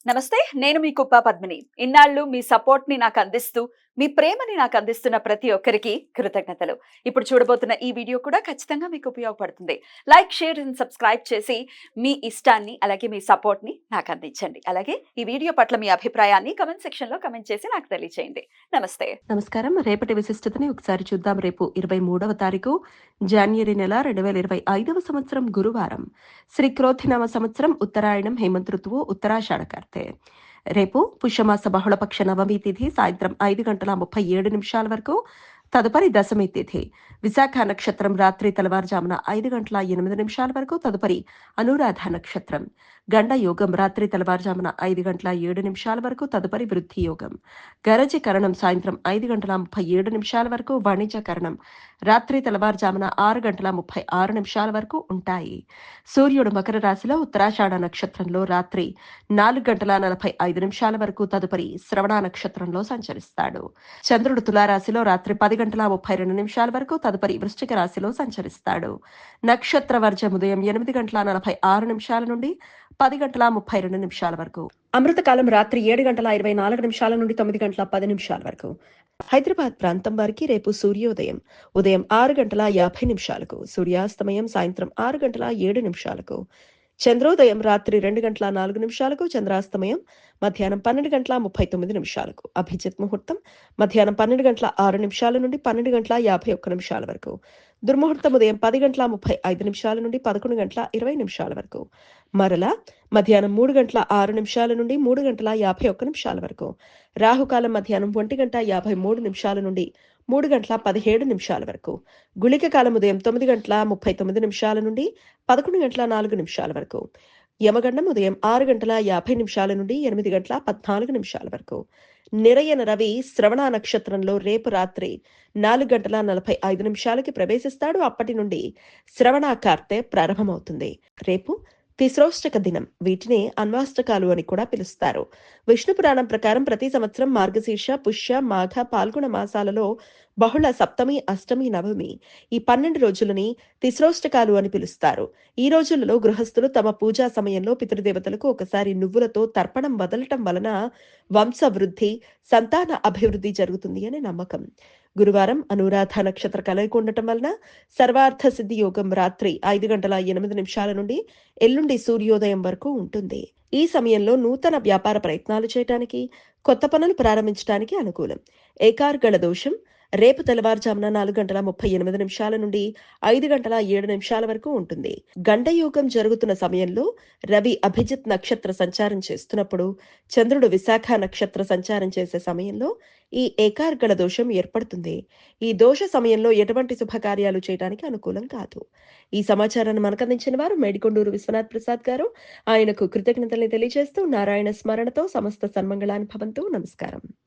నమస్తే. నేను మీ కుప్ప పద్మిని. ఇన్నాళ్ళు మీ సపోర్ట్‌ని నాకందిస్తూ, మీ ప్రేమని నాకందిస్తున్న ప్రతి ఒక్కరికి కృతజ్ఞతలు. ఇప్పుడు చూడబోతున్న ఈ వీడియో కూడా ఖచ్చితంగా మీకు ఉపయోగపడుతుంది. లైక్, షేర్ అండ్ సబ్స్క్రైబ్ చేసి మీ ఇష్టాన్ని, అలాగే మీ సపోర్ట్‌ని నాకందించండి. అలాగే ఈ వీడియో పట్ల మీ అభిప్రాయాన్ని కామెంట్ సెక్షన్‌లో కామెంట్ చేసి నాకు తెలియచేయండి. నమస్తే. నమస్కారం. రేపటి విశిష్టతని ఒకసారి చూద్దాం. రేపు 23వ తారీఖు జాన్వరి నెల 2025వ సంవత్సరం గురువారం. శ్రీ క్రోధినామ సంవత్సరం ఉత్తరాయణం హేమంత్ ఋతువు ఉత్తరాషాఢ కార్తె. రేపు పుష్యమాస బహుళపక్ష నవమి తిథి సాయంత్రం 5:37 వరకు. తదుపరి దశమి తిథి విశాఖ నక్షత్రం రాత్రి తెల్లవారుజామున 5:08 వరకు. తదుపరి అనురాధ నక్షత్రం. గండ యోగం రాత్రి తెల్లవారుజామున 5:07 వరకు. తదుపరి వృద్ధి యోగం. గరజ కరణం సాయంత్రం 5:37 వరకు. వాణిజ్య కరణం రాత్రి తెల్లవారుజామున 6:36 వరకు ఉంటాయి. సూర్యుడు మకర రాశిలో ఉత్తరాషాఢ నక్షత్రంలో రాత్రి 4:45 వరకు. తదుపరి శ్రవణ నక్షత్రంలో సంచరిస్తాడు. చంద్రుడు తులారాశిలో రాత్రి 10:32 వరకు. తదుపరి వృశ్చిక రాశిలో సంచరిస్తాడు. నక్షత్ర వర్జం ఉదయం 8:46 నుండి 10:32 వరకు. అమృతకాలం రాత్రి 7:24 నుండి 9:10 వరకు. హైదరాబాద్ ప్రాంతం వారికి రేపు సూర్యోదయం ఉదయం 6:50 సూర్యాస్తమయం సాయంత్రం 6:07 చంద్రోదయం రాత్రి 2:04 చంద్రాస్తమయం మధ్యాహ్నం 12:39 అభిజిత్ ముహూర్తం మధ్యాహ్నం 12:06 నుండి 12:51 వరకు. దుర్ముహూర్తం ఉదయం 10:35 నుండి 11:20 వరకు. మరలా మధ్యాహ్నం 3:06 నుండి 3:51 వరకు. రాహుకాలం మధ్యాహ్నం 1:53 నుండి 3:17 వరకు. గుళిక కాలం ఉదయం 9:39 నుండి 11:04 వరకు. యమగండం ఉదయం 6:50 నుండి 8:14 వరకు. నిరయన రవి శ్రవణ నక్షత్రంలో రేపు రాత్రి 4:45 ప్రవేశిస్తాడు. అప్పటి నుండి శ్రవణ కార్తె ప్రారంభమవుతుంది. రేపు తిస్రోష్టక దినం. వీటిని అన్వాష్టకాలు అని కూడా పిలుస్తారు. విష్ణు పురాణం ప్రకారం ప్రతి సంవత్సరం మార్గశీర్ష, పుష్య, మాఘ, పాల్గొన మాసాలలో బహుళ సప్తమి, అష్టమి, నవమి ఈ 12 రోజులని తిస్రోష్టకాలు అని పిలుస్తారు. ఈ రోజులలో గృహస్థులు తమ పూజా సమయంలో పితృదేవతలకు ఒకసారి నువ్వులతో తర్పణం వదలటం వలన వంశ వృద్ధి, సంతాన అభివృద్ధి జరుగుతుంది అనే నమ్మకం. గురువారం అనురాధ నక్షత్ర కలయిక ఉండటం వలన సర్వార్థ సిద్ధి యోగం రాత్రి 5:08 నుండి ఎల్లుండి సూర్యోదయం వరకు ఉంటుంది. ఈ సమయంలో నూతన వ్యాపార ప్రయత్నాలు చేయటానికి, కొత్త పనులు ప్రారంభించడానికి అనుకూలం. ఏకార్గళ దోషం రేపు తెల్లవారుజామున 4:38 నుండి 5:07 వరకు ఉంటుంది. గండయోగం జరుగుతున్న సమయంలో రవి అభిజిత్ నక్షత్ర సంచారం చేస్తున్నప్పుడు, చంద్రుడు విశాఖ నక్షత్ర సంచారం చేసే సమయంలో ఈ ఏకార్గళ దోషం ఏర్పడుతుంది. ఈ దోష సమయంలో ఎటువంటి శుభకార్యాలు చేయడానికి అనుకూలం కాదు. ఈ సమాచారాన్ని మనకు అందించిన వారు మేడికొండూరు విశ్వనాథ్ ప్రసాద్ గారు. ఆయనకు కృతజ్ఞతల్ని తెలియజేస్తూ నారాయణ స్మరణతో సమస్త సన్మంగళాన్ని భవంతు. నమస్కారం.